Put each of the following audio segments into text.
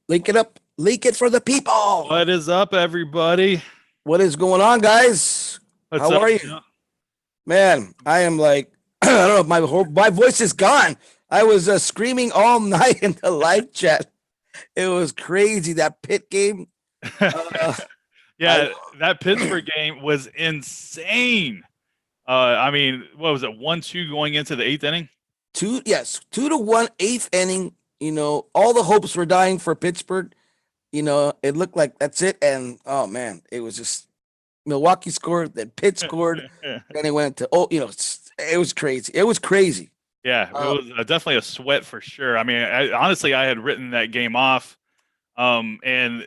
Link it up. Link it for the people. What is up, everybody? What is going on, guys? What's How up? are you? Man, I am like, I don't know if my voice is gone. I was screaming all night in the live chat. It was crazy, that pit game. Uh, I Yeah, that Pittsburgh game was insane. I mean, what was it? 1-2 going into the eighth inning. yes, 2-1 eighth inning. All the hopes were dying for Pittsburgh. It looked like that's it. And oh man, it was just Milwaukee scored, then Pitt scored, then it went to it was crazy. It was crazy. Yeah, it Uh, was definitely a sweat for sure. I mean, honestly, I had written that game off, and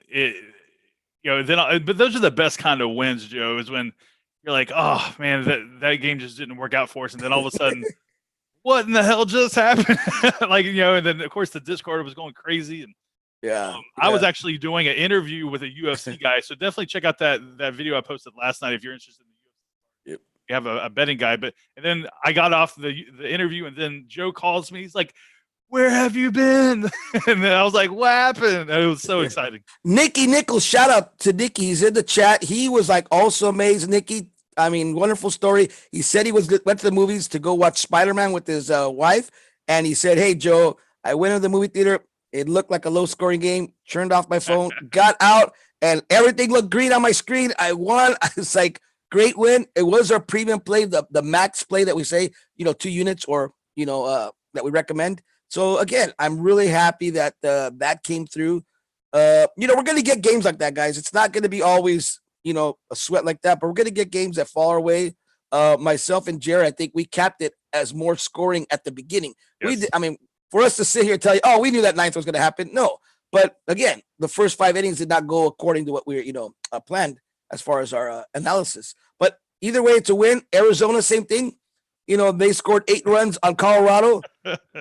but those are the best kind of wins, Joe. Is when you're like, oh man, that game just didn't work out for us, and then all of a sudden, what in the hell just happened? And then of course the Discord was going crazy, and yeah, I was yeah. actually doing an interview with a UFC guy, so definitely check out that video I posted last night if you're interested in the UFC. Yep. You have a betting guy, and then I got off the interview, and then Joe calls me. He's like, "Where have you been?" And then I was like, "What happened?" And it was so exciting. Nikki Nichols, shout out to Nikki. He's in the chat. He was like also amazed. Nikki, I mean, wonderful story. He said he went to the movies to go watch Spider-Man with his wife, and he said, "Hey Joe, I went to the movie theater. It looked like a low-scoring game. Turned off my phone, got out, and everything looked green on my screen. I won. I was like, great win. It was our premium play, the max play that we say, 2 units or that we recommend. So again, I'm really happy that that came through. We're going to get games like that, guys. It's not going to be always, a sweat like that, but we're going to get games that fall our way. Myself and Jared, I think we capped it as more scoring at the beginning. Yes. I mean, for us to sit here and tell you, oh, we knew that ninth was going to happen. No, but again, the first 5 innings did not go according to what we planned as far as our analysis. But either way, it's a win. Arizona, same thing. They scored 8 runs on Colorado.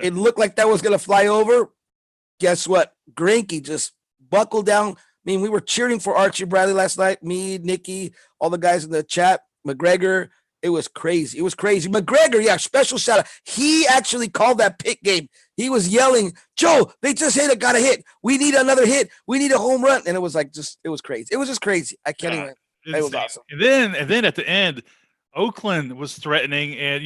It looked like that was going to fly over. Guess what? Greinke just buckled down. I mean, we were cheering for Archie Bradley last night. Me, Nikki, all the guys in the chat, McGregor. It was crazy. It was crazy. McGregor, yeah, special shout out. He actually called that pit game. He was yelling, Joe, they just got a hit. We need another hit. We need a home run. And it was like it was crazy. It was just crazy. I can't even. It was awesome. And then at the end, Oakland was threatening, and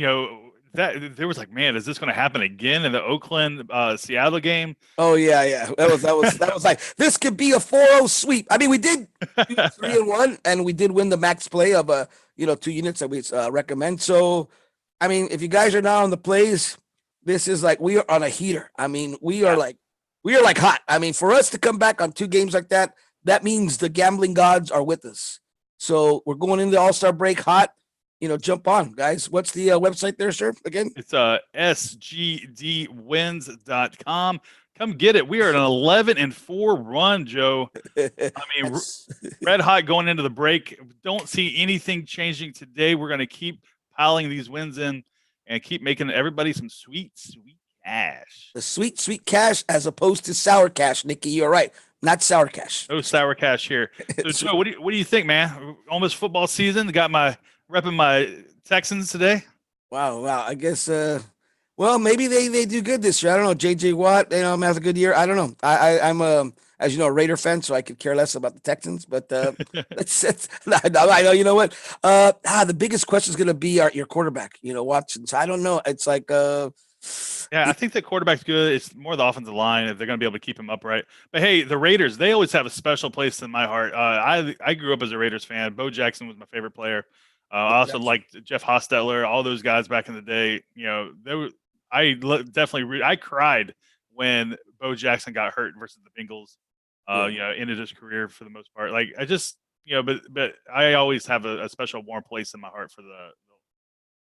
that there was like, man, is this going to happen again in the Oakland Seattle game? Oh yeah. That was like, this could be a 4-0 sweep. I mean, we did 3-1, and we did win the max play of 2 units that we recommend. So, I mean, if you guys are now on the plays, this is like we are on a heater. I mean, we are like hot. I mean, for us to come back on 2 games like that, that means the gambling gods are with us. So we're going into the All-Star break hot. Jump on, guys. What's the website there, sir? Again, it's sgdwins.com. Come get it. We are an 11-4 run, Joe. I mean, red hot going into the break. Don't see anything changing today. We're going to keep piling these wins in and keep making everybody some sweet cash. The sweet cash as opposed to sour cash, Nikki. You're right. Not sour cash. No sour cash here. So, Joe, what do you think, man? Almost football season. Got repping my Texans today. Wow. I guess. Well, maybe they do good this year. I don't know. JJ Watt, has a good year. I don't know. I'm as you know, a Raider fan, so I could care less about the Texans. But it's I know. You know what? The biggest question is going to be your quarterback. Watson. So I don't know. It's like. Yeah, I think the quarterback's good. It's more the offensive line if they're going to be able to keep him upright. But hey, the Raiders, they always have a special place in my heart. I grew up as a Raiders fan. Bo Jackson was my favorite player. I also liked Jeff Hostetler, all those guys back in the day. I cried when Bo Jackson got hurt versus the Bengals. Ended his career for the most part. Like I just, but I always have a special warm place in my heart for the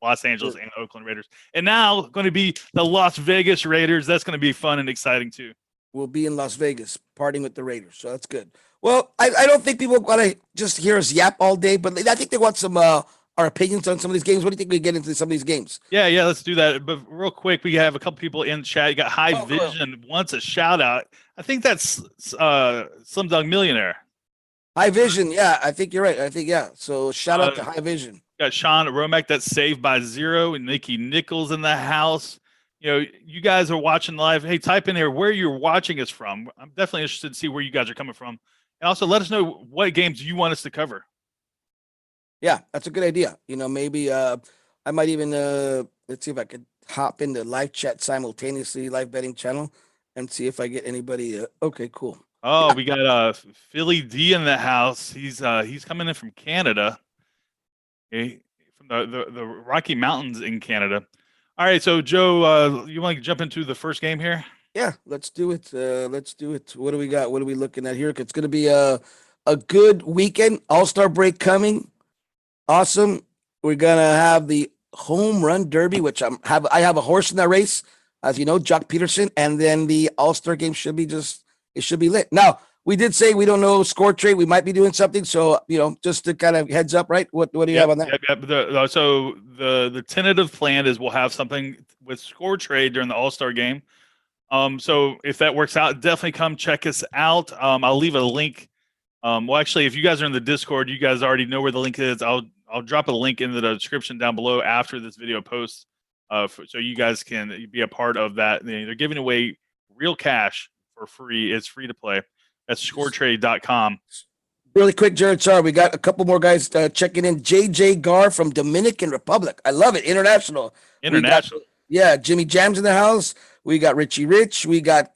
Los Angeles and Oakland Raiders. And now going to be the Las Vegas Raiders. That's going to be fun and exciting too. We'll be in Las Vegas partying with the Raiders. So that's good. Well, I don't think people want to just hear us yap all day, but I think they want some our opinions on some of these games. What do you think we get into some of these games? Yeah, let's do that. But real quick, we have a couple people in the chat. You got High Vision wants a shout out. I think that's Slim Dog Millionaire. High Vision, yeah, I think you're right. I think So shout out to High Vision. Got Sean Romack, that's Saved by Zero, and Nikki Nichols in the house. you guys are watching live. Hey, type in here where you're watching us from. I'm definitely interested to see where you guys are coming from, and also let us know what games you want us to cover. Yeah, that's a good idea. Maybe I might even let's see if I could hop into live chat simultaneously, live betting channel, and see if I get anybody. Okay, cool. Oh, Yeah, we got Philly D in the house. He's coming in from Canada, okay, from the Rocky Mountains in Canada. All right, so Joe, you want to jump into the first game here? yeah, let's do it. Let's do it. What do we got? What are we looking at here? It's going to be a good weekend. All-Star break coming. Awesome. We're gonna have the home run derby, which I have a horse in that race, as you know, Jock Peterson, and then the All-Star game should be it should be lit. Now, we did say we don't know score trade. We might be doing something, so just to kind of heads up, right? What do you have on that? Yep. So the tentative plan is we'll have something with score trade during the All-Star game. So if that works out, definitely come check us out. I'll leave a link. Well, actually, if you guys are in the Discord, you guys already know where the link is. I'll drop a link in the description down below after this video posts, so you guys can be a part of that. They're giving away real cash for free. It's free to play. That's scoretrade.com. Really quick, Jared. Sorry, we got a couple more guys checking in. JJ Gar from Dominican Republic. I love it. International. International. Yeah, Jimmy Jam's in the house. We got Richie Rich. We got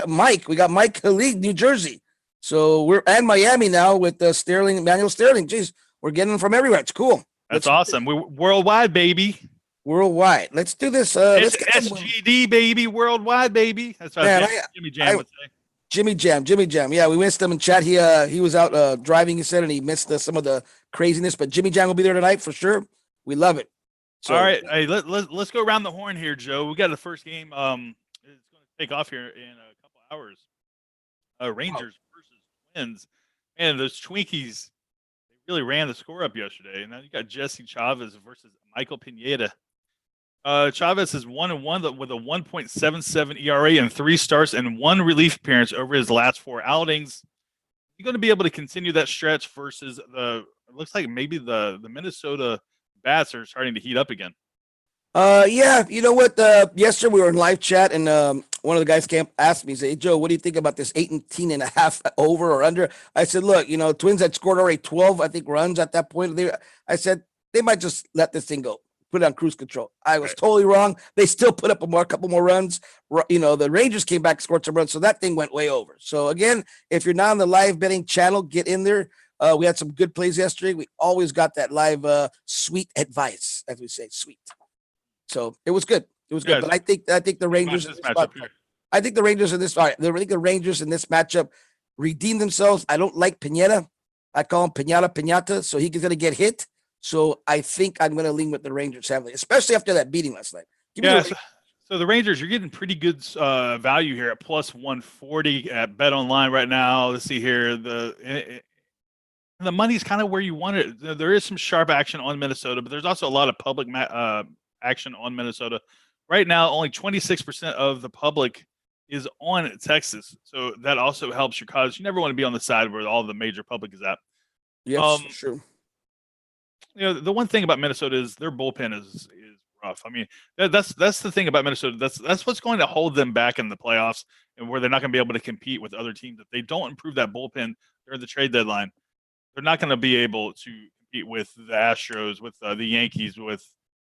Mike. We got Mike Khalid, New Jersey. So we're at Miami now with Sterling, Emmanuel Sterling. Jeez, we're getting them from everywhere. It's cool. That's awesome. We're worldwide, baby. Worldwide. Let's do this. Let's get SGD, baby. Worldwide, baby. That's what Jimmy Jam would say. Jimmy Jam. Yeah, we missed him in chat. He was out driving, he said, and he missed some of the craziness. But Jimmy Jam will be there tonight for sure. We love it. So, all right, hey, let's go around the horn here, Joe. We got the first game. It's going to take off here in a couple hours. Rangers versus Twins, and those Twinkies, they really ran the score up yesterday. And now you got Jesse Chavez versus Michael Pineda. Chavez is 1-1 with a 1.77 ERA and 3 starts and 1 relief appearance over his last 4 outings. You're going to be able to continue that stretch versus it looks like maybe the Minnesota bats are starting to heat up again. Yeah, you know what? Yesterday we were in live chat, and one of the guys asked me, "Hey Joe, what do you think about this 18.5 over or under?" I said, "Look, Twins had scored already 12, I think, runs at that point. I said they might just let this thing go, put it on cruise control." I was totally wrong. They still put up a couple more runs. The Rangers came back, scored some runs, so that thing went way over. So again, if you're not on the live betting channel, get in there. We had some good plays yesterday. We always got that live sweet advice, as we say, sweet. So it was good. It was good. But I think the Rangers I think the Rangers in this all right, I think the Rangers in this matchup redeem themselves. I don't like Pineda. I call him Pinata, so he's gonna get hit. So I think I'm gonna lean with the Rangers heavily, especially after that beating last night. So the Rangers, you're getting pretty good value here at plus 140 at Bet Online right now. Let's see here. The money's kind of where you want it. There is some sharp action on Minnesota, but there's also a lot of public action on Minnesota. Right now, only 26% of the public is on Texas. So that also helps your cause. You never want to be on the side where all the major public is at. Yes, sure. The one thing about Minnesota is their bullpen is rough. I mean, that's the thing about Minnesota. That's what's going to hold them back in the playoffs and where they're not going to be able to compete with other teams. If they don't improve that bullpen during the trade deadline, they're not going to be able to compete with the Astros, with the Yankees, with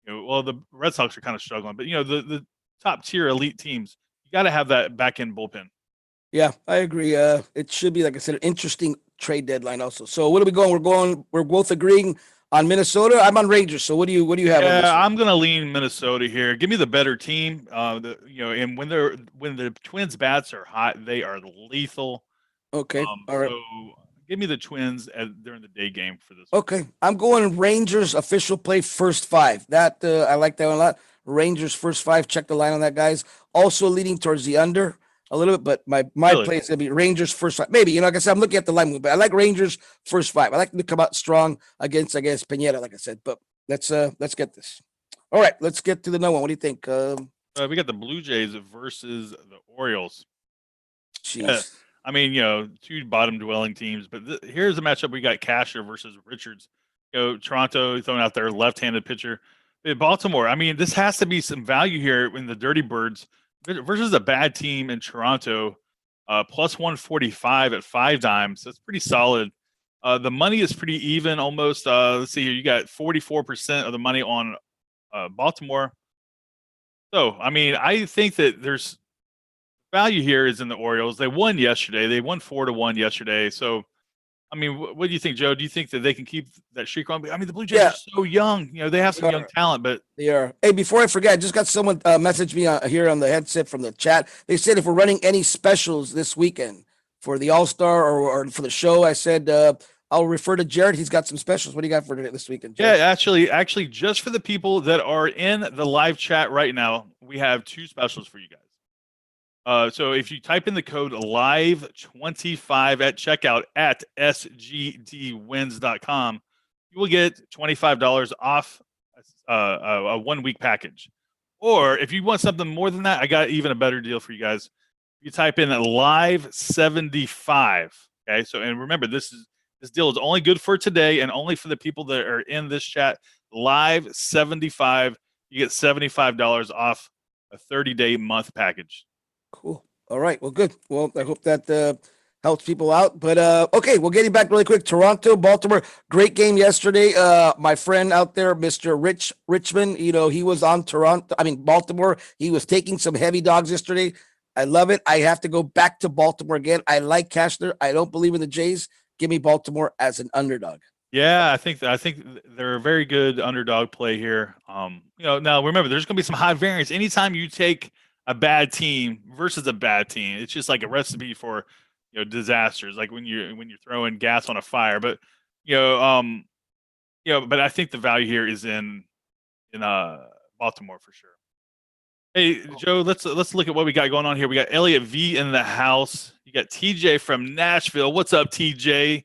the Red Sox are kind of struggling, but the top tier elite teams, you got to have that back end bullpen. Yeah, I agree. It should be, like I said, an interesting trade deadline also. So what are we going? We're both agreeing on Minnesota. I'm on Rangers. So what do you have? Yeah, on this I'm going to lean Minnesota here. Give me the better team. And when the Twins bats are hot, they are lethal. Okay. All right. So give me the Twins during the day game for this. Okay. I'm going Rangers official play first 5. That I like that one a lot. Rangers first 5. Check the line on that, guys. Also leading towards the under a little bit, but my play is going to be Rangers first 5. Maybe, like I said, I'm looking at the line move, but I like Rangers first 5. I like them to come out strong against, I guess, Pineda, like I said. But let's get this. All right, let's get to the no one. What do you think? We got the Blue Jays versus the Orioles. Jeez. I mean, 2 bottom dwelling teams, but here's a matchup. We got Casher versus Richards. Toronto throwing out their left-handed pitcher. Baltimore. I mean, this has to be some value here in the Dirty Birds versus a bad team in Toronto. Plus 145 at 5 dimes. That's pretty solid. The money is pretty even almost. Let's see here. You got 44% of the money on Baltimore. So, I mean, I think that there's value here is in the Orioles. They won yesterday. They won 4-1 yesterday. So, I mean, what do you think, Joe? Do you think that they can keep that streak on? I mean, the Blue Jays Yeah, are so young. You know, they have they some young are. talent, but They are. Hey, before I forget, I just got someone message me here on the headset from the chat. They said if we're running any specials this weekend for the All Star or for the show, I said I'll refer to Jared. He's got some specials. What do you got for this weekend, yeah, Jared? actually, just for the people that are in the live chat right now, we have 2 specials for you guys. So if you type in the code live25 at checkout at sgdwins.com, you will get $25 off a 1 week package. Or if you want something more than that, I got even a better deal for you guys. You type in live 75. Okay. So, and remember, this deal is only good for today and only for the people that are in this chat. Live 75. You get $75 off a 30-day month package. Cool. All right. Well, good. Well, I hope that helps people out. But okay, we'll get you back really quick. Toronto, Baltimore, great game yesterday. My friend out there, Mr. Richmond, he was on Baltimore. He was taking some heavy dogs yesterday. I love it. I have to go back to Baltimore again. I like Cashner. I don't believe in the Jays. Give me Baltimore as an underdog. Yeah, I think they're a very good underdog play here. Now remember, there's going to be some high variance. Anytime you take a bad team versus a bad team, it's just like a recipe for disasters. Like when you're throwing gas on a fire. But but I think the value here is in Baltimore for sure. Hey Joe, let's look at what we got going on here. We got Elliot V in the house. You got TJ from Nashville. What's up, TJ?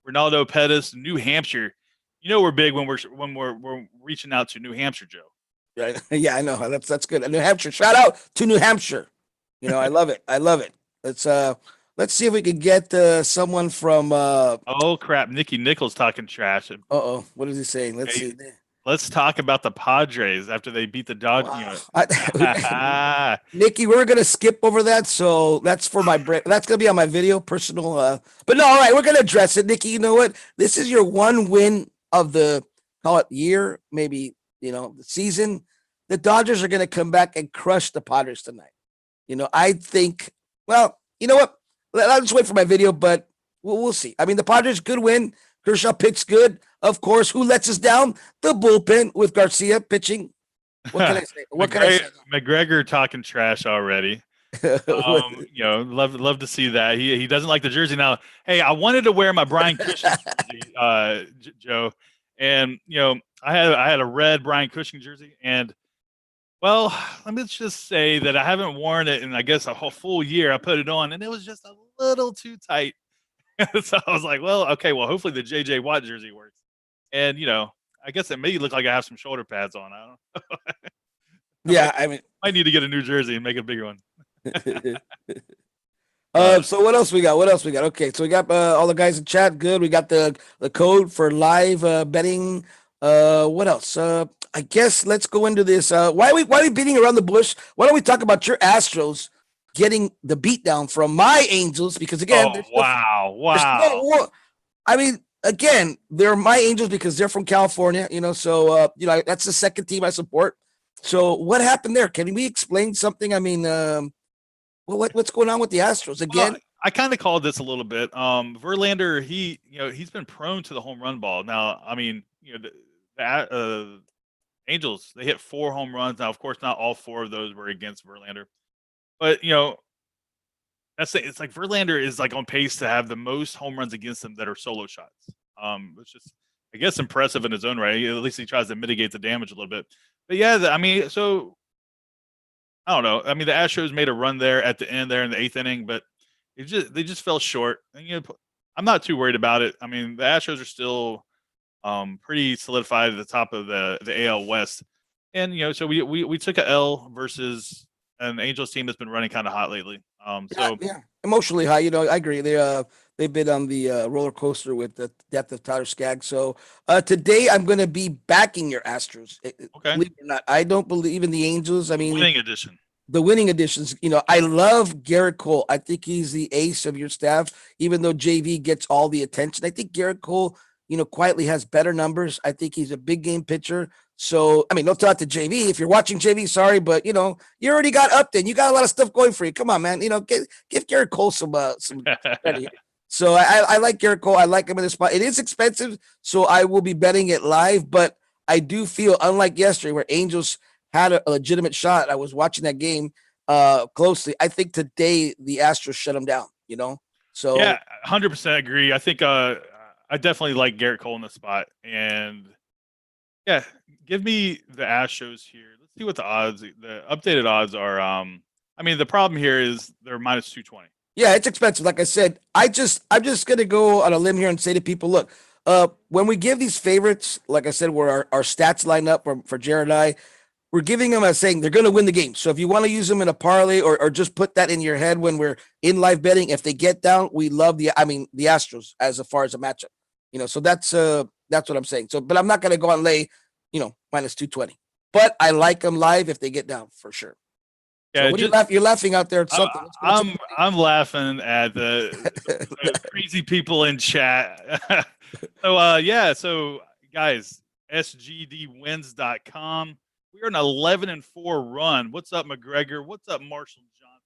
Ronaldo Pettis, New Hampshire. We're big when we're reaching out to New Hampshire, Joe. Yeah, yeah, I know. That's good. New Hampshire. Shout out to New Hampshire. I love it. I love it. Let's see if we can get someone from Oh crap, Nicky Nichols talking trash. oh, what is he saying? Let's see. Let's talk about the Padres after they beat the Dodgers. Wow. Nikki, we're gonna skip over that, so that's for my break. That's gonna be on my video, personal. But no, all right, we're gonna address it, Nikki. You know what? This is your one win of the call it year, maybe the season. The Dodgers are gonna come back and crush the Padres tonight. I think. Well, you know what? I'll just wait for my video, but we'll see. I mean, the Padres good win. Kershaw pitched good. Of course, who lets us down? The bullpen with Garcia pitching. What can I say? What can I say? McGregor talking trash already. Love to see that. He doesn't like the jersey now. Hey, I wanted to wear my Brian Cushing jersey, Joe, and I had a red Brian Cushing jersey, and well, let me just say that I haven't worn it in I guess a whole full year. I put it on, and it was just a little too tight. So I was like, well, okay, well, hopefully the JJ Watt jersey works. And I guess it may look like I have some shoulder pads on. I don't know. Yeah, I mean, might need to get a new jersey and make a bigger one. So what else we got? Okay, so we got all the guys in chat. Good. We got the code for live betting. What else? I guess let's go into this. Why are we beating around the bush? Why don't we talk about your Astros getting the beatdown from my Angels? Because again, wow. I mean, again, they're my Angels because they're from California. So that's the second team I support. So what happened there? Can we explain something? I mean, what's going on with the Astros again? Well, I kind of called this a little bit. Verlander, he's been prone to the home run ball. Now, I mean, the Angels, they hit 4 home runs. Now, of course, not all 4 of those were against Verlander, but it's like Verlander is like on pace to have the most home runs against him that are solo shots. Which is, I guess, impressive in his own right. At least he tries to mitigate the damage a little bit. But yeah, I mean, so I don't know. I mean, the Astros made a run there at the end there in the 8th inning, but they just fell short. And, I'm not too worried about it. I mean, the Astros are still pretty solidified at the top of the AL West, and so we took a L versus an Angels team that's been running kind of hot lately. Yeah, So yeah. Emotionally high, I agree. They've been on the roller coaster with the death of Tyler Skaggs. So today I'm going to be backing your Astros. okay, Believe it or not, I don't believe in the Angels. I mean, winning edition. the winning additions. I love Garrett Cole. I think he's the ace of your staff, even though JV gets all the attention. I think Garrett Cole, quietly has better numbers. I think he's a big game pitcher. So, I mean, no thought to JV. If you're watching JV, sorry, but you already got Upton. You got a lot of stuff going for you. Come on, man. Give Garrett Cole some credit. So I like Garrett Cole. I like him in this spot. It is expensive, so I will be betting it live. But I do feel, unlike yesterday, where Angels had a legitimate shot. I was watching that game closely. I think today the Astros shut them down. So Yeah, 100% agree. I think I definitely like Garrett Cole in the spot, and yeah, give me the Astros here. Let's see what the updated odds are. I mean, the problem here is they're minus 220. yeah, it's expensive. Like I said, I'm just gonna go on a limb here and say to people, look, when we give these favorites, like I said, where our stats line up for Jared and I, we're giving them as saying they're going to win the game. So if you want to use them in a parlay or just put that in your head when we're in live betting, if they get down, we love the Astros as far as a matchup. So that's what I'm saying. So, but I'm not going to go and lay, minus 220. But I like them live if they get down for sure. Yeah, so what are you you're laughing out there at something. I'm laughing at the crazy people in chat. So guys, sgdwins.com. We're an 11-4 run. What's up, McGregor? What's up, Marshall Johnson?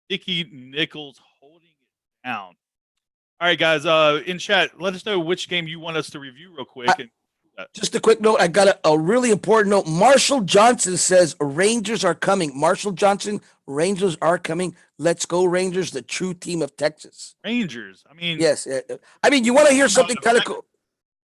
Dickie Nichols holding it down. All right, guys. In chat, let us know which game you want us to review real quick. Just a quick note. I got a really important note. Marshall Johnson says Rangers are coming. Marshall Johnson, Rangers are coming. Let's go, Rangers, the true team of Texas. Rangers. I mean, yes. I mean, you want to hear something kind of cool?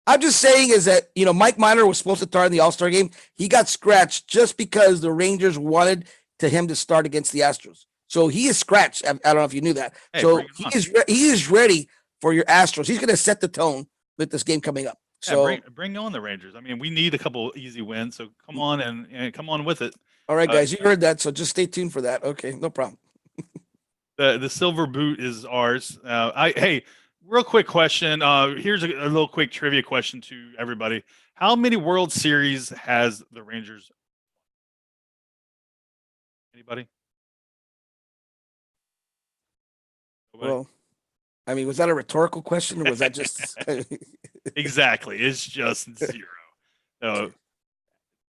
I'm just saying is that, Mike Minor was supposed to start in the All-Star game. He got scratched just because the Rangers wanted him to start against the Astros. So he is scratched. I don't know if you knew that. Hey, so he is ready for your Astros. He's going to set the tone with this game coming up. So bring on the Rangers. I mean, we need a couple easy wins. So come on and come on with it. All right, guys, you heard that. So just stay tuned for that. Okay, no problem. The silver boot is ours. Hey, real quick question. Here's a little quick trivia question to everybody. How many World Series has the Rangers? Anybody? Nobody? Well, I mean, was that a rhetorical question or was that just exactly? It's just zero. So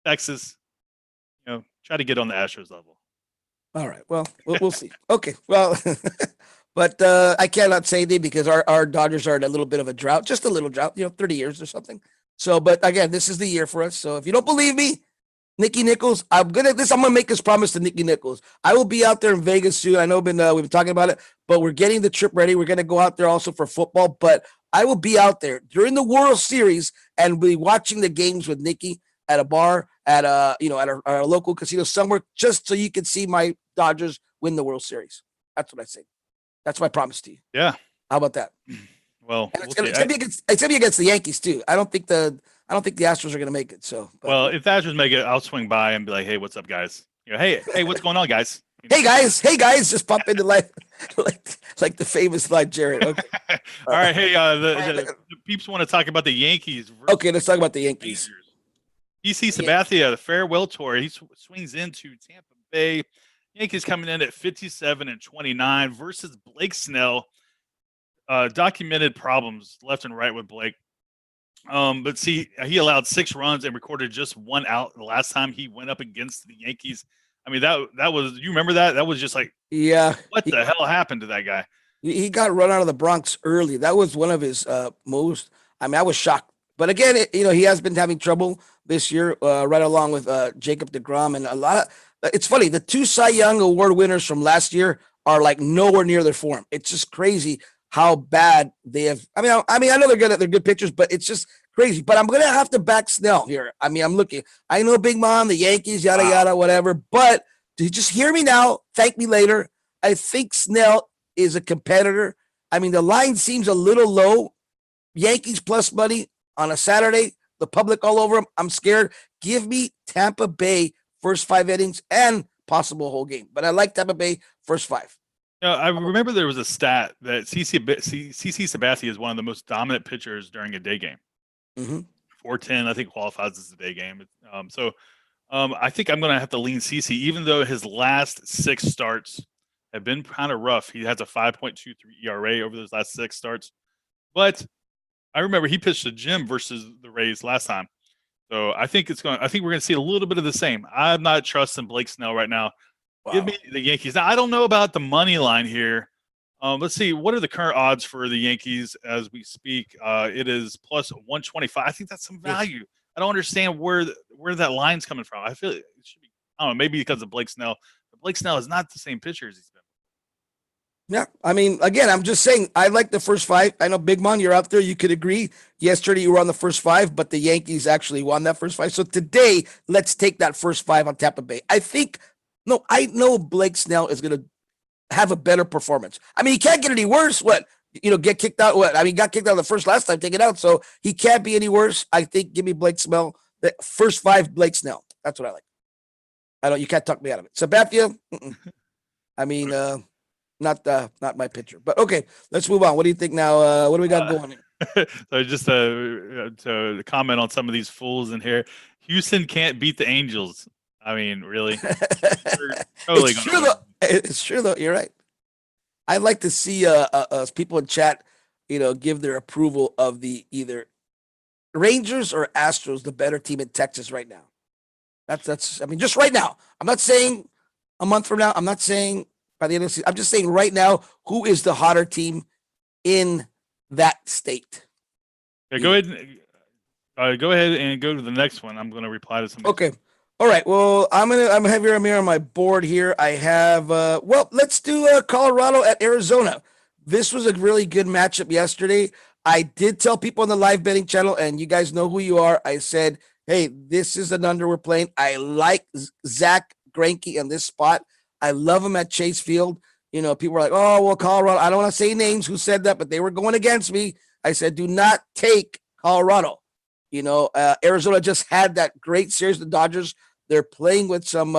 Texas, try to get on the Astros level. All right. Well, we'll see. Okay. Well, but I cannot say they because our Dodgers are in a little bit of a drought, just a little drought, 30 years or something. So, but again, this is the year for us. So if you don't believe me, Nicky Nichols, I'm gonna make this promise to Nicky Nichols. I will be out there in Vegas soon. I know we've been talking about it, but we're getting the trip ready. We're gonna go out there also for football, but I will be out there during the World Series and be watching the games with Nicky at a bar at our local casino somewhere, just so you can see my Dodgers win the World Series. That's what I say. That's my promise to you. Yeah. How about that? Well, it's gonna be against the Yankees too. I don't think the Astros are gonna make it. So, well, if the Astros make it, I'll swing by and be like, "Hey, what's up, guys? Hey, what's going on, guys? Hey guys, just pop into life like the famous line, Jared. Okay. All right. Hey, the peeps want to talk about the Yankees. Okay, let's talk about the Yankees. DC Sabathia, the farewell tour. He swings into Tampa Bay. Yankees coming in at 57-29 versus Blake Snell. Documented problems left and right with Blake. But see, he allowed 6 runs and recorded just 1 out the last time he went up against the Yankees. I mean, that was, you remember that? That was just like, yeah. What the hell happened to that guy? He got run out of the Bronx early. That was one of his most. I mean, I was shocked. But again, he has been having trouble this year, right along with Jacob deGrom and a lot of. It's funny. The 2 Cy Young Award winners from last year are like nowhere near their form. It's just crazy how bad they have. I mean, I know they're good pitchers, but it's just crazy. But I'm gonna have to back Snell here. I mean, I'm looking. I know Big Mom, the Yankees, yada yada, whatever. But just hear me now. Thank me later. I think Snell is a competitor. I mean, the line seems a little low. Yankees plus money on a Saturday. The public all over them. I'm scared. Give me Tampa Bay first 5 innings and possible whole game. But I like Tampa Bay first 5. I remember there was a stat that CC Sabathia is one of the most dominant pitchers during a day game. Mm-hmm. 410, I think, qualifies as a day game. I think I'm going to have to lean CC, even though his last 6 starts have been kind of rough. He has a 5.23 ERA over those last 6 starts. But I remember he pitched a gem versus the Rays last time. So I think we're going to see a little bit of the same. I'm not trusting Blake Snell right now. Wow. Give me the Yankees. Now, I don't know about the money line here. Let's see. What are the current odds for the Yankees as we speak? It is plus 125. I think that's some value. I don't understand where that line's coming from. I feel it should be, I don't know, maybe because of Blake Snell. But Blake Snell is not the same pitcher as he's been. Yeah, I mean, again, I'm just saying, I like the first 5. I know, Big Mon, you're out there. You could agree. Yesterday, you were on the first 5, but the Yankees actually won that first 5. So today, let's take that first 5 on Tampa Bay. I know Blake Snell is going to have a better performance. I mean, he can't get any worse. Get kicked out. Got kicked out the first last time, take it out. So he can't be any worse. I think, give me Blake Snell. The first 5, Blake Snell. That's what I like. You can't talk me out of it. Sabathia, I mean, not my pitcher. But okay, let's move on. What do you think now? What do we got going here? So just to comment on some of these fools in here, Houston can't beat the Angels. I mean, really? Totally it's true though. You're right. I'd like to see people in chat, give their approval of the either Rangers or Astros, the better team in Texas right now. That's. I mean, just right now. I'm not saying a month from now. I'm not saying by the end of the season. I'm just saying right now, who is the hotter team in that state? Yeah, go ahead and go to the next one. I'm going to reply to somebody. Okay. All right. Well, I'm have here on my board here. I have let's do Colorado at Arizona. This was a really good matchup yesterday. I did tell people on the live betting channel, and you guys know who you are. I said, hey, this is an under we're playing. I like Zach Greinke in this spot. I love him at Chase Field. People were like, oh, well, Colorado. I don't want to say names who said that, but they were going against me. I said, do not take Colorado. Arizona just had that great series with the Dodgers. They're playing with some,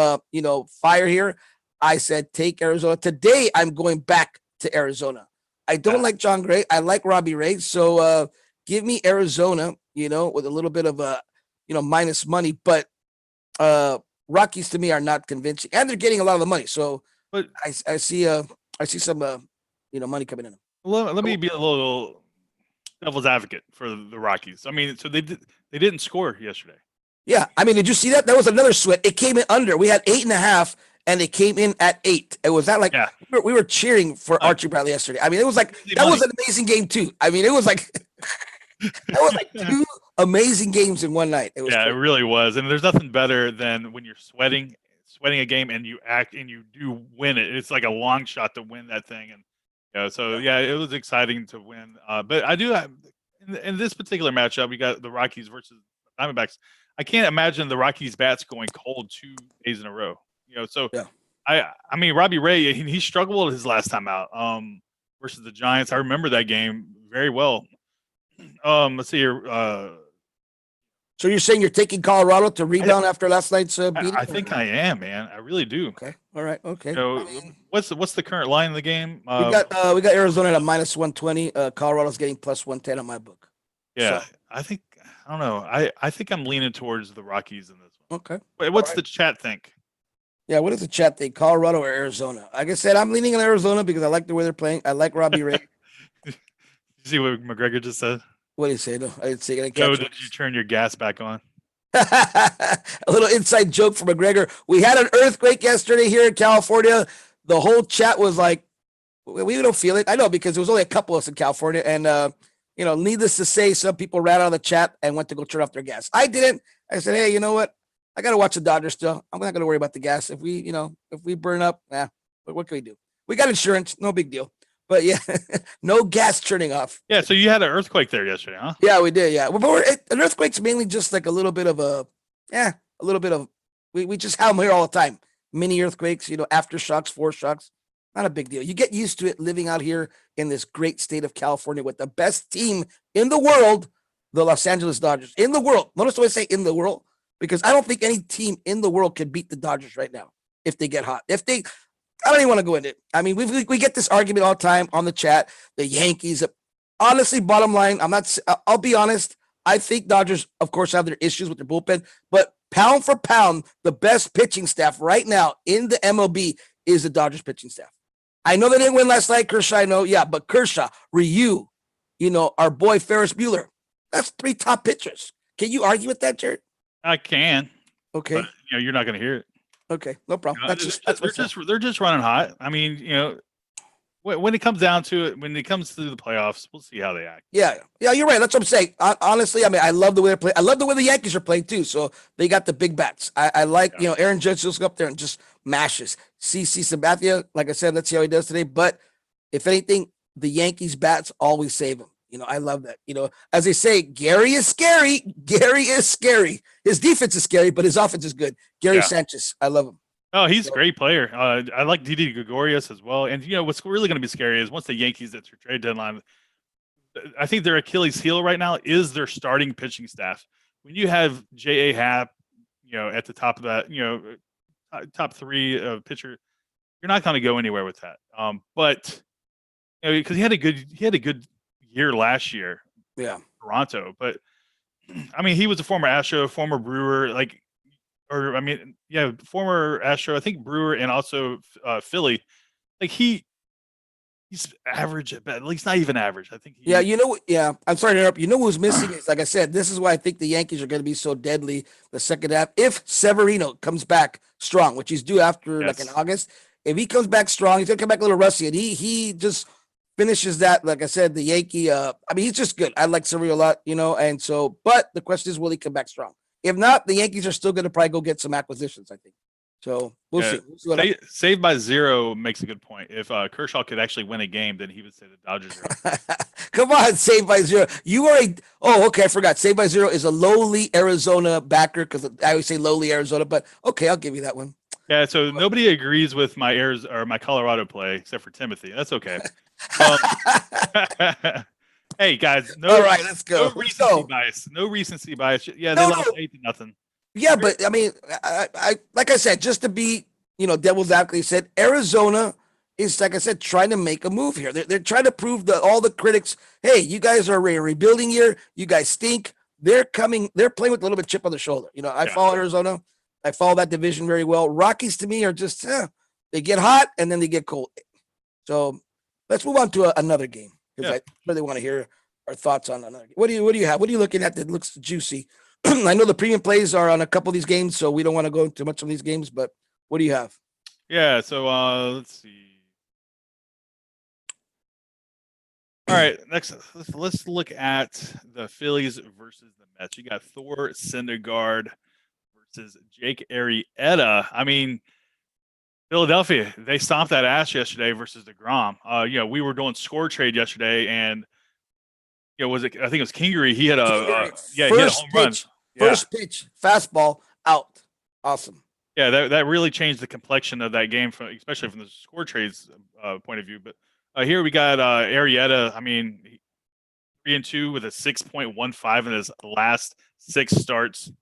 fire here. I said, take Arizona. Today, I'm going back to Arizona. I don't like John Gray. I like Robbie Ray. So give me Arizona, with a little bit of minus money. But Rockies to me are not convincing, and they're getting a lot of the money. So but I see some money coming in. Let me be a little devil's advocate for the Rockies. I mean, so they didn't score yesterday. Yeah, I mean, did you see that? That was another sweat. It came in under. We had 8.5, and it came in at 8. It was that like we were cheering for Archie Bradley yesterday. I mean, it was like that was an amazing game too. I mean, it was like that was like 2 amazing games in one night. It really was. And there's nothing better than when you're sweating a game and you act and you do win it. It's like a long shot to win that thing. And it was exciting to win. But I do have in this particular matchup, we got the Rockies versus the Diamondbacks. I can't imagine the Rockies bats going cold 2 days in a row. I mean, Robbie Ray, he struggled his last time out versus the Giants. I remember that game very well. Let's see here. So you're saying you're taking Colorado to rebound after last night's beating? I think I am, man. I really do. Okay. All right. Okay. So what's the current line in the game? We got Arizona at a minus 120. Colorado's getting plus 110 on my book. Yeah, so. I don't know. I think I'm leaning towards the Rockies in this one. Okay. Wait, what's the chat think? Yeah, what does the chat think? Colorado or Arizona? Like I said, I'm leaning on Arizona because I like the way they're playing. I like Robbie Ray. Did you see what McGregor just said? What did he say? No, I didn't see it. Joe, did you turn your gas back on? A little inside joke from McGregor. We had an earthquake yesterday here in California. The whole chat was like, we don't feel it. I know because there was only a couple of us in California. And, needless to say, some people ran out of the chat and went to go turn off their gas. I didn't. I said, hey, you know what? I got to watch the Dodgers still. I'm not going to worry about the gas. If we burn up, what can we do? We got insurance. No big deal. But yeah, no gas turning off. Yeah, so you had an earthquake there yesterday, huh? Yeah, we did. Yeah, but an earthquake's mainly just like a little bit of we just have them here all the time. Mini earthquakes, aftershocks, foreshocks. Not a big deal. You get used to it living out here in this great state of California with the best team in the world, the Los Angeles Dodgers. In the world. Notice what I say in the world, because I don't think any team in the world can beat the Dodgers right now. if they get hot. I don't even want to go into it. I mean, we get this argument all the time on the chat. The Yankees, honestly, bottom line, I'll be honest. I think Dodgers, of course, have their issues with their bullpen, but pound for pound, the best pitching staff right now in the MLB is the Dodgers pitching staff. I know they didn't win last night, Kershaw. I know, yeah, but Kershaw, Ryu, our boy Ferris Bueller, that's 3 top pitchers. Can you argue with that, Jared? I can. Okay. But, you're not going to hear it. Okay, no problem. They're just running hot. I mean, when it comes down to it, when it comes to the playoffs, we'll see how they act. Yeah, you're right. That's what I'm saying. Honestly, I mean, I love the way they play. I love the way the Yankees are playing too. So they got the big bats. I like, Aaron Judge just go up there and just mashes. CC Sabathia, like I said, let's see how he does today. But if anything, the Yankees bats always save him. I love that. As they say, Gary is scary. Gary is scary. His defense is scary, but his offense is good. Gary Sanchez, I love him. Oh, he's a great player. I like Didi Gregorius as well. And, what's really going to be scary is once the Yankees at their trade deadline, I think their Achilles heel right now is their starting pitching staff. When you have J.A. Happ, at the top of that, top 3 pitcher, you're not going to go anywhere with that. But, because he had a good year last year. Yeah. Toronto. But, I mean, he was a former Astro, former Brewer, former Astro, I think Brewer, and also Philly. Like he's average at least not even average. I think. I'm sorry to interrupt. Who's missing is, like I said, this is why I think the Yankees are going to be so deadly the second half. If Severino comes back strong, which he's due after like in August, if he comes back strong, he's going to come back a little rusty, and he just finishes that. Like I said, the Yankee. I mean, he's just good. I like Severino a lot, and so. But the question is, will he come back strong? If not, the Yankees are still going to probably go get some acquisitions, I think. So we'll see. Saved by zero makes a good point. If Kershaw could actually win a game, then he would say the Dodgers are. Come on, Saved by Zero. You are okay, I forgot. Saved by Zero is a lowly Arizona backer because I always say lowly Arizona, but okay, I'll give you that one. Yeah, so nobody agrees with my my Colorado play except for Timothy. That's okay. Hey guys, all right, let's go. No recency bias. Yeah, they lost 8-0. Yeah, but I mean, I like I said, just to be devil's advocate, said Arizona is, like I said, trying to make a move here. They're trying to prove to all the critics, hey, you guys are a rebuilding year. You guys stink. They're playing with a little bit chip on the shoulder. I follow Arizona. I follow that division very well. Rockies to me are just they get hot and then they get cold. So let's move on to another game. Because I really want to hear our thoughts on another. What do you have? What are you looking at that looks juicy? I know the premium plays are on a couple of these games, so we don't want to go into much of these games. But what do you have? Yeah. So let's see. All right. Next, let's look at the Phillies versus the Mets. You got Thor Syndergaard versus Jake Arrieta. I mean, Philadelphia, they stomped that ass yesterday versus DeGrom. We were doing score trade yesterday, and I think it was Kingery. He had he had a home run. First pitch, fastball out. Awesome. Yeah, that really changed the complexion of that game, especially from the score trades point of view. But here we got Arrieta. I mean, 3-2 with a 6.15 in his last 6 starts,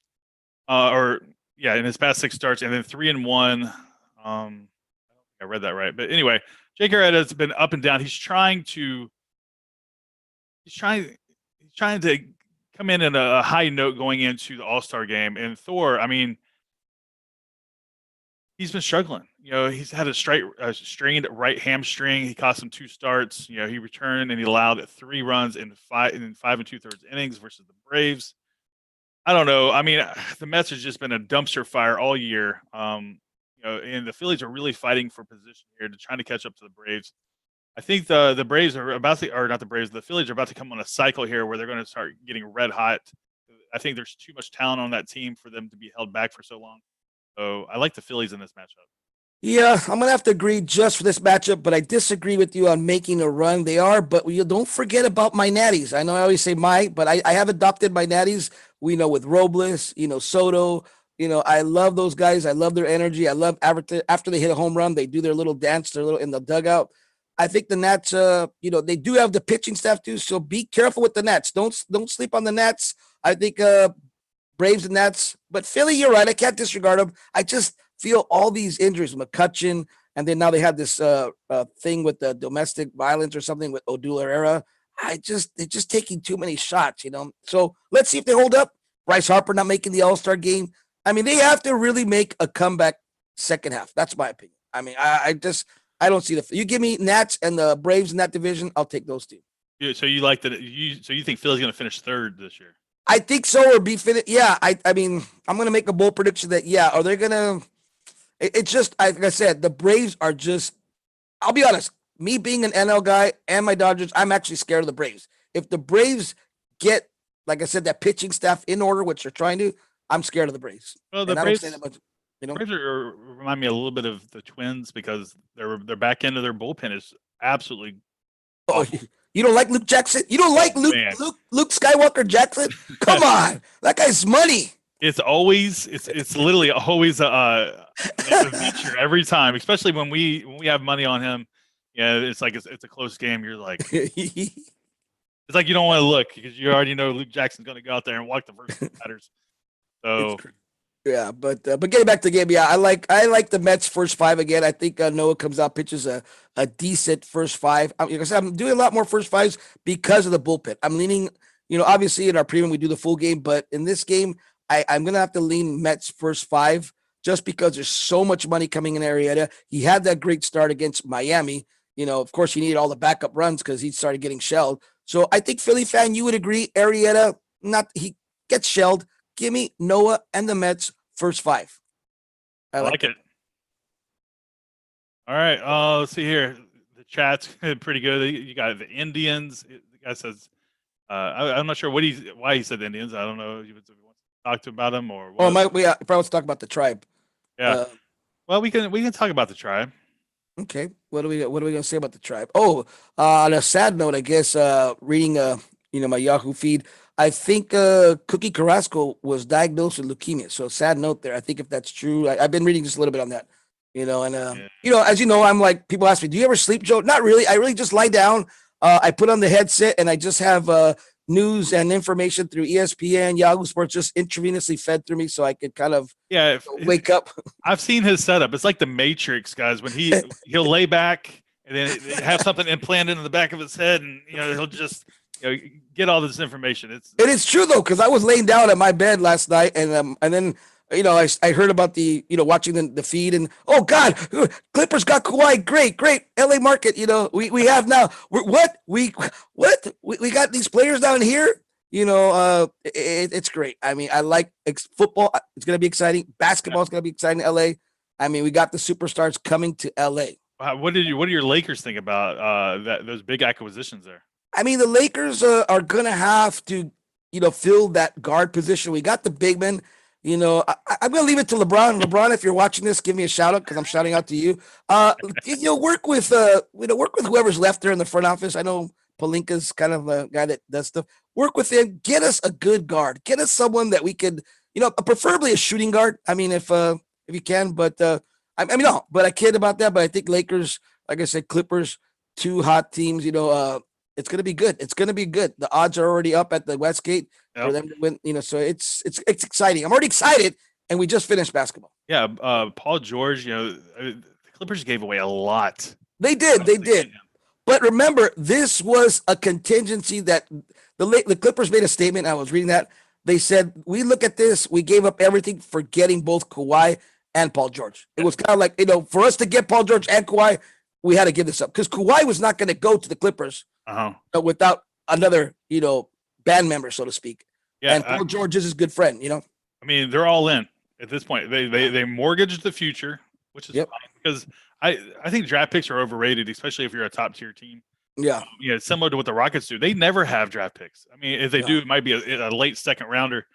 in his past 6 starts, and then 3-1. I don't think I read that right, but anyway, Jake Arrieta has been up and down. He's trying to come in at a high note going into the All-Star game. And Thor, I mean, he's been struggling. He's had a strained right hamstring. He cost him 2 starts. He returned and he allowed 3 runs in 5 2/3 innings versus the Braves. I don't know. I mean, the Mets has just been a dumpster fire all year. And the Phillies are really fighting for position here to try to catch up to the Braves. I think the Braves are not the Braves, the Phillies are about to come on a cycle here where they're going to start getting red hot. I think there's too much talent on that team for them to be held back for so long. So I like the Phillies in this matchup. Yeah, I'm going to have to agree just for this matchup, but I disagree with you on making a run. They are, but don't forget about my natties. I know I always say but I have adopted my natties. With Robles, Soto. I love those guys. I love their energy. I love after they hit a home run, they do their little dance, their little in the dugout. I think the Nats, they do have the pitching staff too. So be careful with the Nats. Don't sleep on the Nats. I think Braves and Nats, but Philly, you're right. I can't disregard them. feel all these injuries, McCutcheon, and then now they have this thing with the domestic violence or something with Odul Herrera. They're just taking too many shots, you know. So let's see if they hold up. Bryce Harper not making the All-Star game. I mean, they have to really make a comeback second half. That's my opinion. I mean, I don't see you give me Nats and the Braves in that division, I'll take those two. Yeah, so you like that? So you think Philly's going to finish third this year? I think so, or be finished. Yeah, I mean, I'm going to make a bold prediction that are they going to? It's just like I said, the Braves are just. I'll be honest. Me being an NL guy and my Dodgers, I'm actually scared of the Braves. If the Braves get, like I said, that pitching staff in order, which they're trying to, I'm scared of the Braves. Well, the Braves, Braves remind me a little bit of the Twins because their back end of their bullpen is absolutely. Oh, you don't like Luke Jackson? You don't like Luke Skywalker Jackson? Come on, that guy's money. It's literally always a feature every time, especially when we have money on him. Yeah, it's like it's a close game. You're like, it's like you don't want to look because you already know Luke Jackson's going to go out there and walk the first batters. So yeah, but getting back to the game, yeah, I like the Mets first five again. I think Noah comes out, pitches a decent first five. Like I said, I'm doing a lot more first fives because of the bullpen. I'm leaning, obviously in our premium we do the full game, but in this game I'm gonna have to lean Mets first five just because there's so much money coming in Arrieta. He had that great start against Miami. Of course, he needed all the backup runs because he started getting shelled. So I think Philly fan, you would agree, Arrieta, he gets shelled. Give me Noah and the Mets first five. I like it. All right. Let's see here. The chat's pretty good. You got the Indians. The guy says, I'm not sure why he said the Indians. I don't know if he wants to talk about them or what. Oh, we probably want to talk about the Tribe. Yeah. Well, we can talk about the Tribe. Okay. What are we gonna say about the Tribe? Oh, on a sad note, I guess reading my Yahoo feed, I think Cookie Carrasco was diagnosed with leukemia. So sad note there. I think if that's true, I've been reading just a little bit on that. As you know, I'm like, people ask me, do you ever sleep, Joe? Not really. I really just lie down. I put on the headset and I just have news and information through ESPN, Yahoo Sports, just intravenously fed through me so I could kind of wake up. I've seen his setup. It's like the Matrix, guys, when he'll lay back and then have something implanted in the back of his head and, he'll just get all this information. It's true though, because I was laying down at my bed last night and then I heard about the watching the feed and oh God, Clippers got Kawhi, great LA market. We have now we got these players down here. It's great. I mean, I like football. It's gonna be exciting. Basketball is gonna be exciting in LA. I mean, we got the superstars coming to LA. What do your Lakers think about those big acquisitions there? I mean, the Lakers are going to have to, fill that guard position. We got the big men. I'm going to leave it to LeBron. LeBron, if you're watching this, give me a shout out because I'm shouting out to you. Work with whoever's left there in the front office. I know Pelinka's kind of a guy that does stuff. Work with him. Get us a good guard. Get us someone that we could, preferably a shooting guard. I mean, if you can, but but I kid about that. But I think Lakers, like I said, Clippers, two hot teams. It's going to be good. It's going to be good. The odds are already up at the Westgate for them to win, so it's exciting. I'm already excited, and we just finished basketball. Yeah, Paul George, the Clippers gave away a lot. They did. But remember, this was a contingency that the Clippers made a statement. I was reading that. They said, we look at this, we gave up everything for getting both Kawhi and Paul George. It was kind of like, for us to get Paul George and Kawhi, we had to give this up because Kawhi was not going to go to the Clippers without another, band member, so to speak. Yeah, and Paul George is his good friend. I mean, they're all in at this point. They mortgaged the future, which is fine because I think draft picks are overrated, especially if you're a top tier team. Yeah, similar to what the Rockets do. They never have draft picks. I mean, if they do, it might be a late second rounder.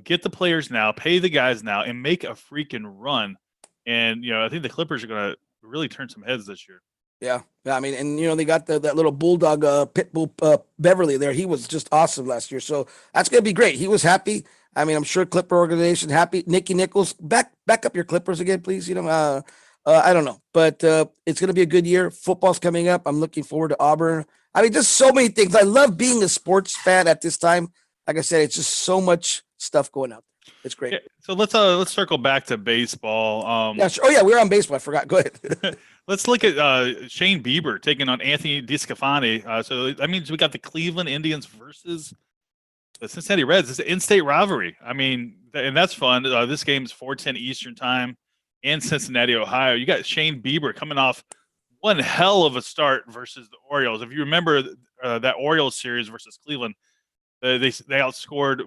Get the players now, pay the guys now, and make a freaking run. And I think the Clippers are going to really turn some heads this year. Yeah. I mean, and they got that little bulldog pit bull Beverly there. He was just awesome last year, so that's gonna be great. He was happy. I mean, I'm sure Clipper organization happy. Nicky Nichols, back up your Clippers again, please. I don't know, but it's gonna be a good year. Football's coming up. I'm looking forward to Auburn. I mean, just so many things. I love being a sports fan at this time. Like I said, it's just so much stuff going out. It's great. Yeah, so let's circle back to baseball. Yeah. Sure. Oh yeah, we were on baseball. I forgot. Go ahead. Let's look at Shane Bieber taking on Anthony DeSclafani. So that means we got the Cleveland Indians versus the Cincinnati Reds. It's an in-state rivalry. I mean, and that's fun. This game's 4:10 Eastern time in Cincinnati, Ohio. You got Shane Bieber coming off one hell of a start versus the Orioles. If you remember that Orioles series versus Cleveland, they outscored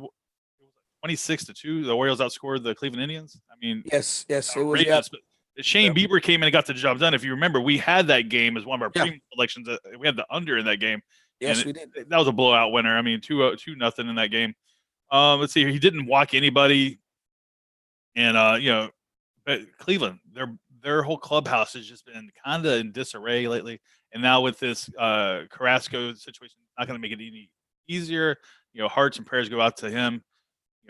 26-2. The Orioles outscored the Cleveland Indians. I mean, yes, it was. outrageous. But Shane Bieber came in and got the job done. If you remember, we had that game as one of our premium selections. We had the under in that game. Yes, we did. That was a blowout winner. I mean, 2-0 in that game. Let's see. He didn't walk anybody, and but Cleveland, their whole clubhouse has just been kind of in disarray lately. And now with this Carrasco situation, not going to make it any easier. Hearts and prayers go out to him.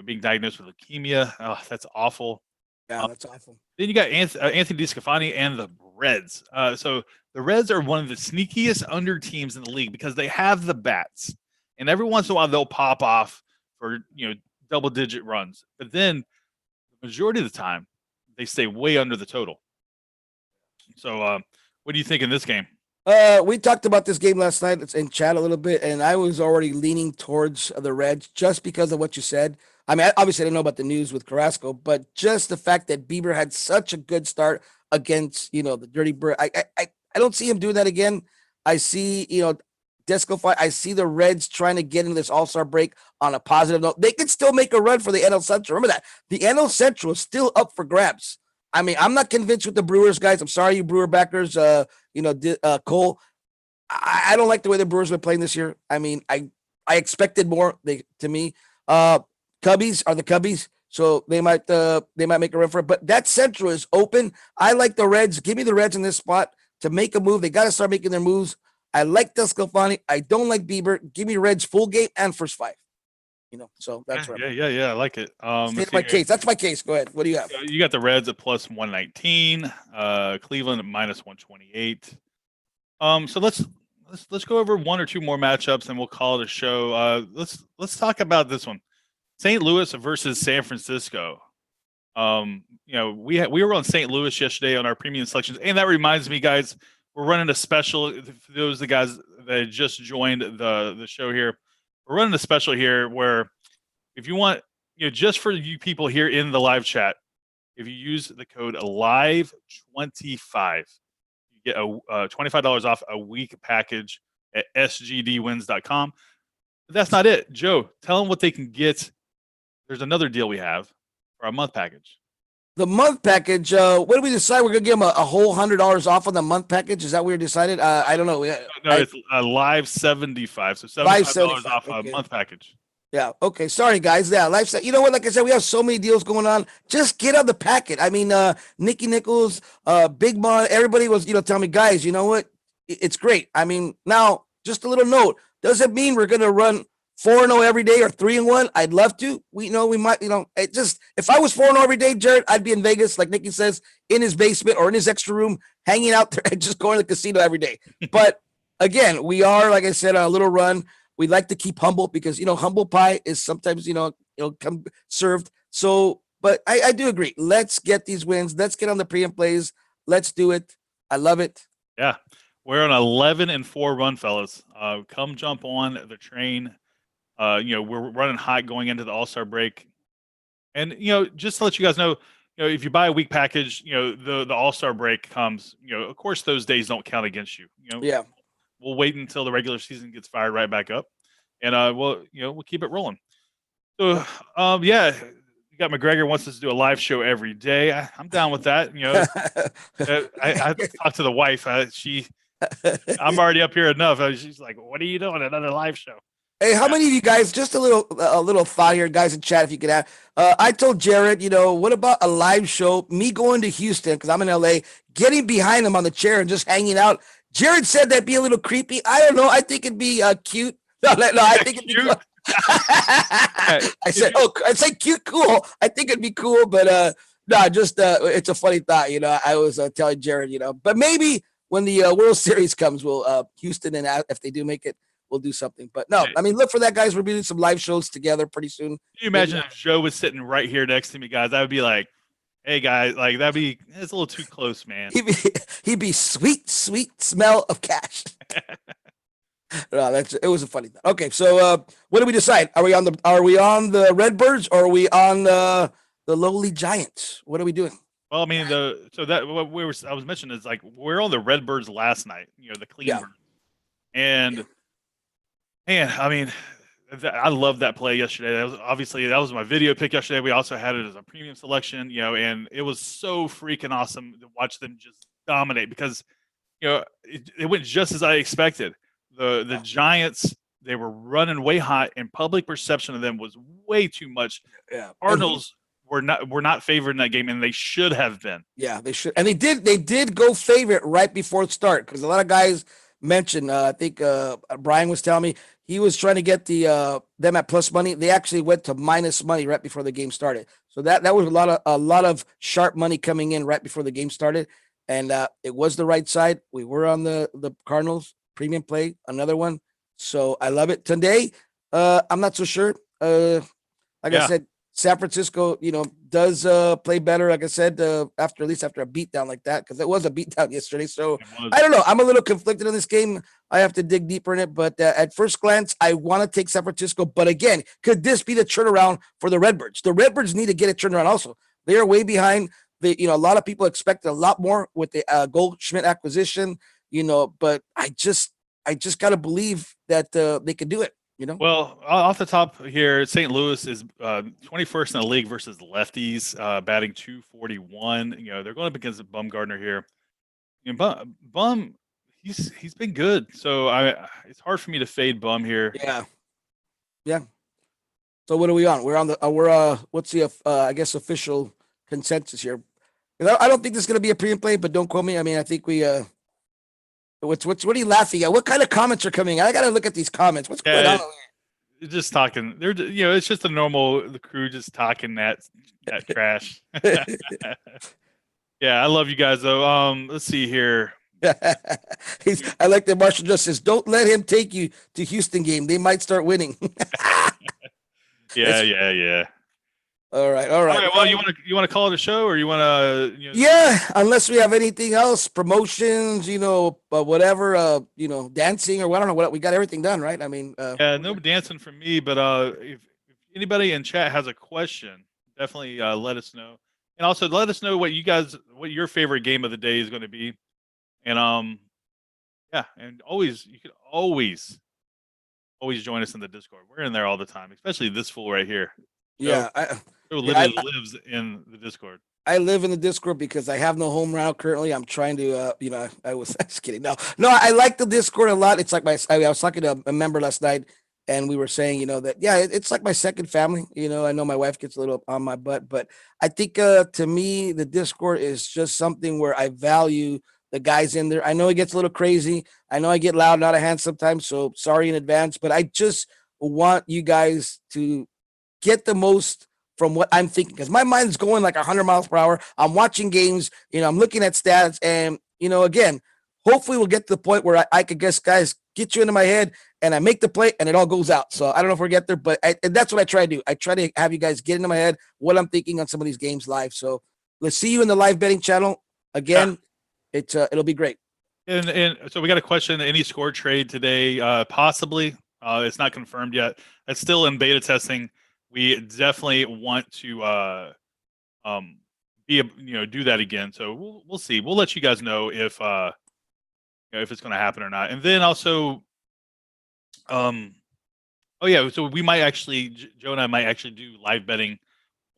Being diagnosed with leukemia. Oh, that's awful. Yeah, that's awful. Then you got Anthony DeSclafani and the Reds. So the Reds are one of the sneakiest under teams in the league because they have the bats, and every once in a while they'll pop off for double-digit runs. But then the majority of the time they stay way under the total. So what do you think in this game? We talked about this game last night. It's in chat a little bit, and I was already leaning towards the Reds just because of what you said. I mean, obviously I didn't know about the news with Carrasco, but just the fact that Bieber had such a good start against, the Dirty Bird. I don't see him doing that again. I see, Desclafani. I see the Reds trying to get into this All-Star break on a positive note. They could still make a run for the NL Central. Remember that. The NL Central is still up for grabs. I mean, I'm not convinced with the Brewers, guys. I'm sorry, you Brewer backers. Cole. I don't like the way the Brewers have been playing this year. I mean, I expected more. To me, Cubbies are the Cubbies, so they might make a run for it. But that Central is open. I like the Reds. Give me the Reds in this spot to make a move. They got to start making their moves. I like Desclafani. I don't like Bieber. Give me Reds full game and first 5. So that's right. Yeah, I like it. That's my case. That's my case. Go ahead. What do you have? You got the Reds at plus 119, Cleveland at minus 128. So let's go over one or two more matchups and we'll call it a show. Let's talk about this one. St. Louis versus San Francisco. We were on St. Louis yesterday on our premium selections, and that reminds me, guys, we're running a special. For those of the guys that just joined the show here, we're running a special here where if you want, just for you people here in the live chat, if you use the code LIVE25, you get a $25 off a week package at sgdwins.com. But that's not it. Joe, tell them what they can get. There's another deal we have for our month package. The month package, what did we decide? We're going to give them a whole $100 off on the month package? Is that what we decided? I don't know. No, it's a live 75. So $75 off a month package. Yeah. Okay. Sorry, guys. Yeah. Live. You know what? Like I said, we have so many deals going on. Just get on the packet. I mean, Nicky Nichols, Big Mon, everybody was, telling me, guys, you know what? It's great. I mean, now just a little note. Doesn't mean we're going to run 4-0 every day or 3-1. I'd love to. We might, it just, if I was 4-0 every day, Jared, I'd be in Vegas, like Nicky says, in his basement or in his extra room, hanging out there and just going to the casino every day. But again, we are, like I said, on a little run. We like to keep humble because, humble pie is sometimes, come served. So, but I do agree. Let's get these wins. Let's get on the pre and plays. Let's do it. I love it. Yeah. We're on 11-4 run, fellas. Come jump on the train. We're running hot going into the All-Star break. And, just to let you guys know, if you buy a week package, the All-Star break comes, of course, those days don't count against you. Yeah. We'll wait until the regular season gets fired right back up. And, we'll keep it rolling. So, you got McGregor wants us to do a live show every day. I'm down with that. I talked to the wife. I'm already up here enough. She's like, what are you doing? Another live show. Hey, how many of you guys, just a little thought here, guys in chat, if you could add. I told Jared, what about a live show, me going to Houston, because I'm in LA, getting behind him on the chair and just hanging out. Jared said that'd be a little creepy. I don't know. I think it'd be cute. No, I think it'd be cool. I said cute, cool. I think it'd be cool, but it's a funny thought. I was telling Jared, but maybe when the World Series comes, we'll Houston, and if they do make it, we'll do something. But no, I mean, look for that, guys. We're doing some live shows together pretty soon. Can you imagine if Joe was sitting right here next to me, guys? I would be like, hey guys, like it's a little too close, man. He'd be sweet smell of cash. No, it was a funny thing. Okay, so what do we decide? Are we on the Redbirds or are we on the lowly Giants? What are we doing? Well, I mean, I was mentioning is like we're on the Redbirds last night, the clean birds. And man, I mean, I love that play yesterday. That was my video pick yesterday. We also had it as a premium selection, and it was so freaking awesome to watch them just dominate because it went just as I expected. The Giants, they were running way hot, and public perception of them was way too much. Yeah, Cardinals were not favored in that game, and they should have been. Yeah, they should, and they did go favorite right before the start because a lot of guys mentioned. I think Brian was telling me he was trying to get them at plus money. They actually went to minus money right before the game started. So that was a lot of sharp money coming in right before the game started, and it was the right side. We were on the Cardinals premium play, another one. So I love it. Today, I'm not so sure. I said, San Francisco, does play better. Like I said, after a beatdown like that, because it was a beatdown yesterday. So I don't know. I'm a little conflicted in this game. I have to dig deeper in it. But at first glance, I want to take San Francisco. But again, could this be the turnaround for the Redbirds? The Redbirds need to get a turnaround also. They are way behind. A lot of people expected a lot more with the Goldschmidt acquisition. But I just got to believe that they can do it. Well, off the top here, St. Louis is 21st in the league versus lefties, batting .241. They're going up against Bumgarner here. Bum, he's been good. So it's hard for me to fade Bum here. Yeah. So what are we on? We're on what's the I guess official consensus here? I don't think this is going to be a pre-play, but don't quote me. I mean, I think we what are you laughing at? What kind of comments are coming? I got to look at these comments. What's going on? They're just talking. It's just the crew just talking that trash. Yeah, I love you guys though. Let's see here. I like that Marshall just says, "Don't let him take you to Houston game. They might start winning." Yeah. All right. Well, you want to call it a show, or you want to? Yeah, unless we have anything else, promotions, whatever, dancing or I don't know what we got everything done, right? I mean, no dancing for me, but if anybody in chat has a question, definitely let us know, and also let us know what your favorite game of the day is going to be, and and you can always join us in the Discord. We're in there all the time, especially this fool right here. Yeah, literally lives in the Discord. I live in the Discord because I have no home now currently. I'm trying to, I was just kidding. No, I like the Discord a lot. It's like I was talking to a member last night, and we were saying, it's like my second family. I know my wife gets a little on my butt, but I think to me, the Discord is just something where I value the guys in there. I know it gets a little crazy. I know I get loud and out of hand sometimes, so sorry in advance, but I just want you guys to get the most from what I'm thinking, because my mind's going like 100 miles per hour. I'm watching games, I'm looking at stats, and again, hopefully we'll get to the point where I could guys get you into my head and I make the play and it all goes out. So I don't know if we'll get there, but and that's what I try to do. I try to have you guys get into my head what I'm thinking on some of these games live. So let's see you in the live betting channel again. Yeah. It'll be great. And so we got a question: any score trade today? Possibly. It's not confirmed yet. It's still in beta testing. We definitely want to do that again. So we'll see. We'll let you guys know if it's going to happen or not. And then also, so we might actually, Joe and I might actually do live betting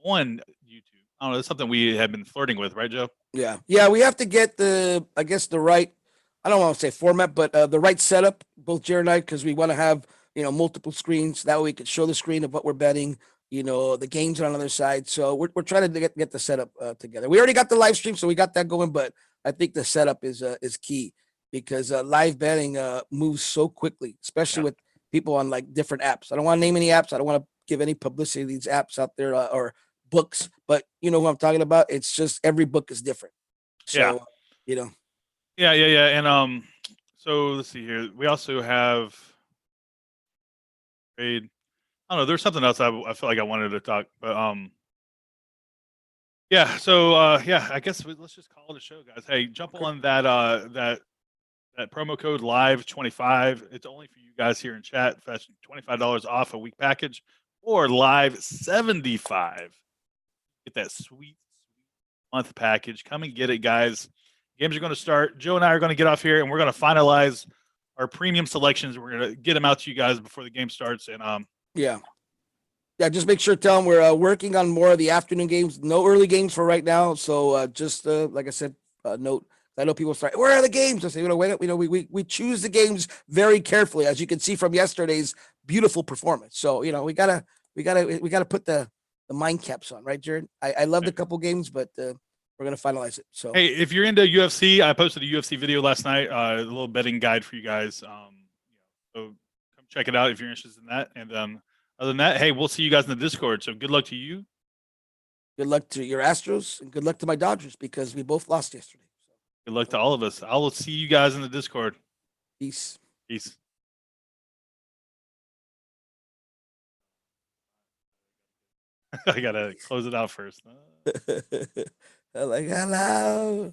on YouTube. I don't know. That's something we have been flirting with, right, Joe? Yeah. We have to get the right, I don't want to say format, but the right setup, both Jared and I, because we want to have multiple screens. That way we could show the screen of what we're betting. The games are on the other side. So we're trying to get the setup together. We already got the live stream, so we got that going. But I think the setup is key because live betting moves so quickly, especially with people on like different apps. I don't want to name any apps. I don't want to give any publicity to these apps out there or books. But you know who I'm talking about. It's just every book is different. So Yeah. And so let's see here. We also have. trade. I don't know. There's something else I feel like I wanted to talk, but yeah. So yeah, I guess let's just call it a show, guys. Hey, jump on that promo code live25. It's only for you guys here in chat. That's $25 off a week package, or live75. Get that sweet month package. Come and get it, guys. Games are going to start. Joe and I are going to get off here, and we're going to finalize our premium selections. We're going to get them out to you guys before the game starts. And yeah. Just make sure tell them we're working on more of the afternoon games. No early games for right now. So just like I said, note. I know people start. Where are the games? I say, we choose the games very carefully, as you can see from yesterday's beautiful performance. So we gotta put the mind caps on, right, Jared? I loved a couple games, but we're gonna finalize it. So hey, if you're into UFC, I posted a UFC video last night, a little betting guide for you guys. So come check it out if you're interested in that. And other than that, hey, we'll see you guys in the Discord. So good luck to you. Good luck to your Astros, and good luck to my Dodgers, because we both lost yesterday. Good luck to all of us. I will see you guys in the Discord. Peace. Peace. I gotta close it out first. Like hello.